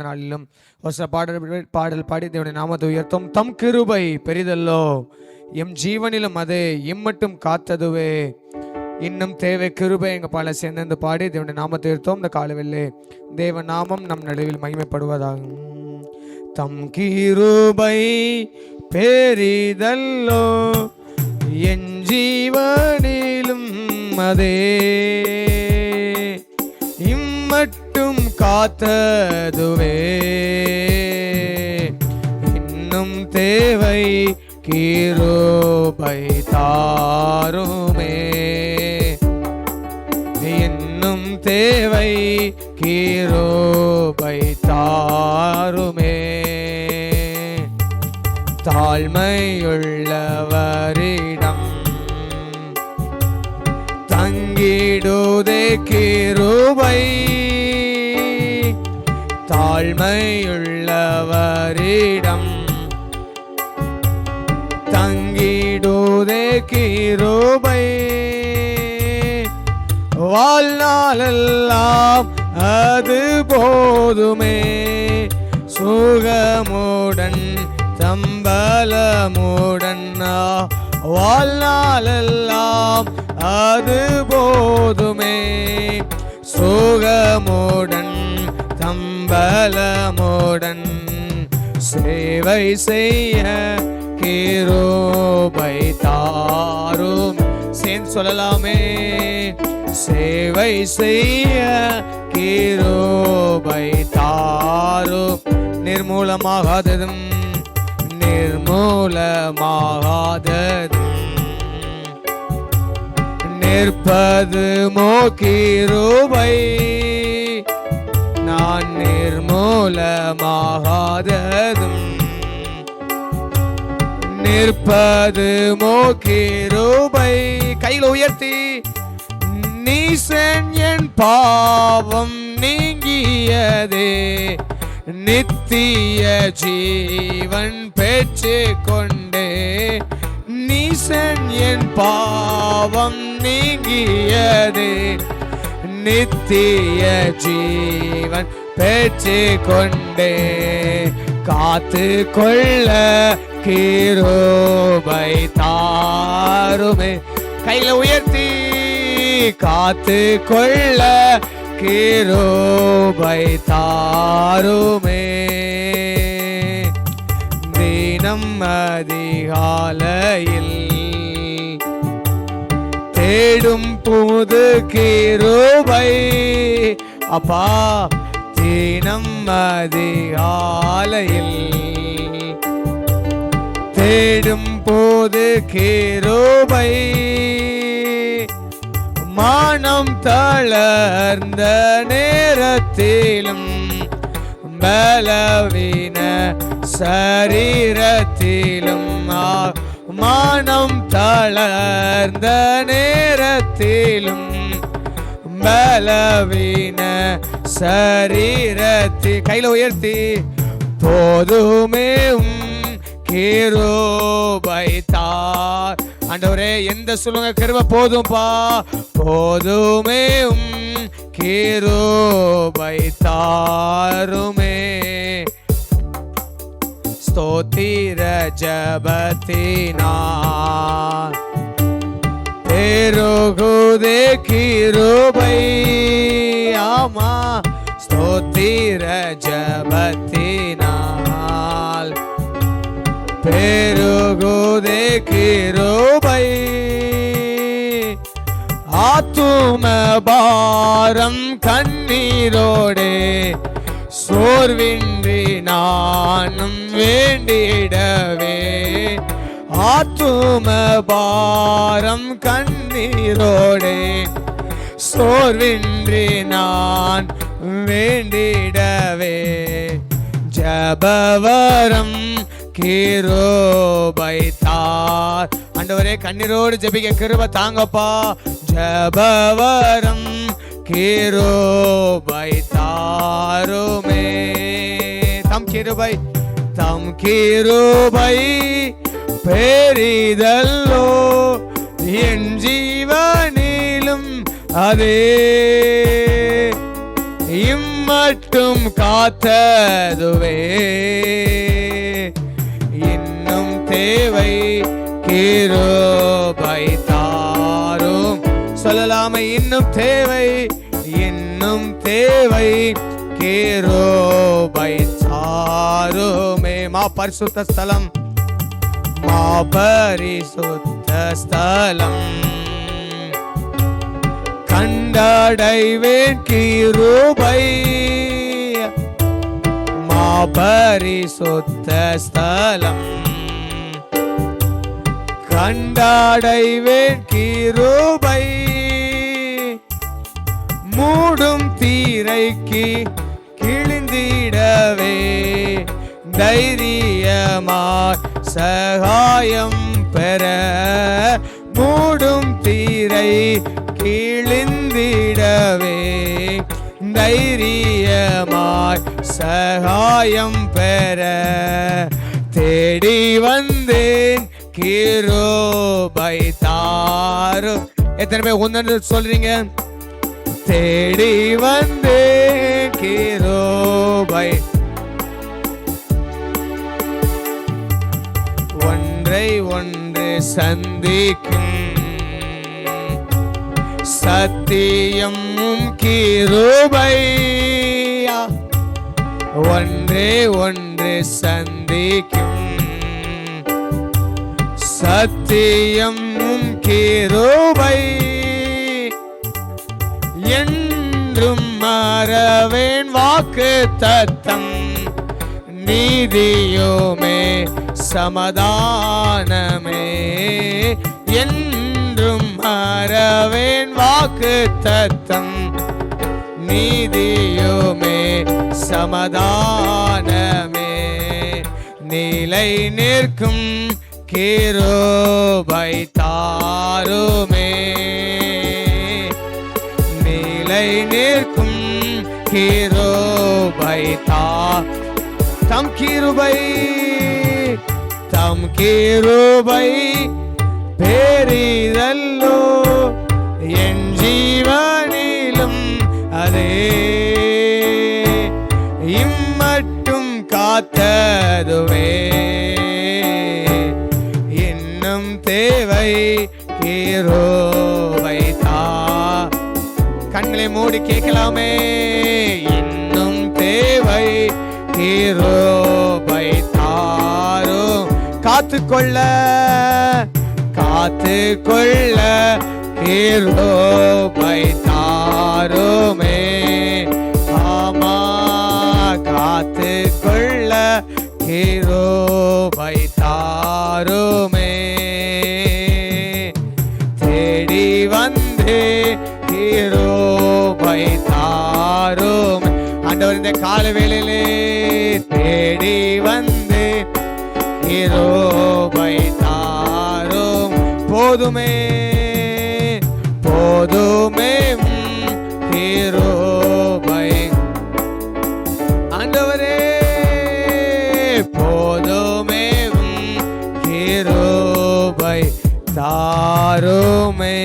நாளிலும் ஒரு பாடல் பாடி தேவனுடைய நாமத்தை உயர்த்தும். தம் கிருபை பெரிதல்லோ, எம் ஜீவனிலும் அது இம்மட்டும் காத்ததுவே, இன்னும் தேவை கிருபை. எங்க பாட சேர்ந்து பாடி தேவனுடைய நாமத்தை உயர்த்தும். இந்த காலவெல்லே தேவ நாமம் நம் நடுவில் மகிமைப்படுவதாகும். தம் கிருபை பெரிதல்லோ, என் ஜீவனிலும் அதே இம்மட்டும் காத்ததுவே, இன்னும் தேவை கிருபை தாருமே, இன்னும் தேவை கிருபை தாருமே. தாழ்மையுள்ளவரிடம் தங்கிடுதே கிருபை, தாழ்மையுள்ளவரிடம் தங்கிடுதே கிருபை. வாழ்நாளெல்லாம் அது போதுமே, சுகமுடன் தம்பலமுடன் வாழ்நாளெல்லாம் அது போதுமே, சுகமுடன் தம்பலமுடன் சேவை செய்ய கிருபை தாரும். சேர்ந்து சொல்லலாமே, சேவை செய்ய கிருபை தாரும். நிர்மூலமாகாததும் நிர்மூலமாகாததும் நிற்பது கிருபை, நான் நிர்மூலமாகாததும் நிற்பது கிருபை. கையில் உயர்த்தி, நீசன் என் பாவம் நீங்கியதே, நித்திய ஜீவன் பெற்று கொண்டே, நீசன் என் பாவம் நீங்கியதே, நித்திய ஜீவன் பெற்று கொண்டே, காத்து கொள்ள கிருபை தாருமே. கையில உயர்த்தி, காத்து கொள்ள கிருபை தாருமே. தினம் அதிகாலையில் தேடும் புது கிருபை, அப்பா தினம் அதிகாலையில் தேடும் போது கிருபை. மானம் தளர்ந்த நேரத்திலும் பலவீன சரீரத்திலும், மானம் தளர்ந்த நேரத்திலும் பலவீன சரீரத்தில் கையில உயர்த்தி, போதுமே கிருபை தார். ஆண்டவரே, எந்த சொல்லுங்க கிருபை போதும்பா, போதுமே கிருபை தாருமே. ஸ்தோத்திர ஜபத்தினார் பெருகுதே கிருபை, ஆமா ஸ்தோத்திர ஜபத்தினால் பெருகுதே கிருபை. ஆத்தும பாரம் கண்ணீரோடே சோர்வின்றி நானும் வேண்டிடவே, ஆத்தும பாரம் கண்ணீரோடே சோர்வின்றி நான் வேண்டிடவே, ஜபவரம் கிருபை தார். ஆண்டவரே, கண்ணீரோடு ஜெபிக்க கிருபை தாங்கப்பா. ஜபவரம் கிருபை தாருமே. தம் கிருபை, தம் கிருபை பெரிதல்லோ, என் ஜீவனிலும் அதே இம்மட்டும் காத்ததுவே இன்னும் தேவை கிருபை தாரும். சொல்லலாமே, இன்னும் தேவை, இன்னும் தேவை கிருபை தாருமே. மா பரிசுத்த ஸ்தலம், மா பரிசுத்த ஸ்தலம் கண்டடைவேன் கிருபை. மா பரிசுத்த ஸ்தலம் கண்டடைவேன் கிருபை. மூடும் தீரைக்கு கிழிந்திடவே தைரியமாய் சகாயம் பெற. மூடும் தீரை கிழிந்திடவே தைரியமாய் சகாயம் பெற தேடி வந்தேன் கிருபை தாரும். எத்தனை பேர் ஒன்று சொல்றீங்க? தேடி வந்தேன் கிருபை. ஒன்றை ஒன்று சந்திக்கும் சத்தியம் கிருபை. ஒன்றே ஒன்று சந்திக்கும் சத்தியம் கிருபை. என்றும் மறவேன் வாக்கு தத்தம் நீதியுமே சமாதானமே. என்றும் மறவேன் வாக்கு தத்தம் நீதியுமே சமாதானமே. நிலை நிற்கும் கிருபை தாருமே. நிலை நிற்கும் கிருபை தம் கிருபை, தம் கிருபை பெரிதல்லோ என் ஜீவனிலும் அதே. இம்மட்டும் காத்ததுவே இன்னும் தேவை கிருபை தா. கண்களை மூடி கேட்கலாமே, இன்னும் தேவை கிருபை தாரும். காத்துக்கொள்ள காத்துக்கொள்ள கிருபை தாருமே. ஆமா, காத்துக்கொள்ள கிருபை தாருமே. தேடி வந்தே கிருபை தாருமே. ஆண்டவர், இந்த கால வேளையிலே தேடி வந்து கிருபை தாரும். போதுமே போதுமே கிருபை. ஆண்டவரே, போதுமே கிருபை தாருமே.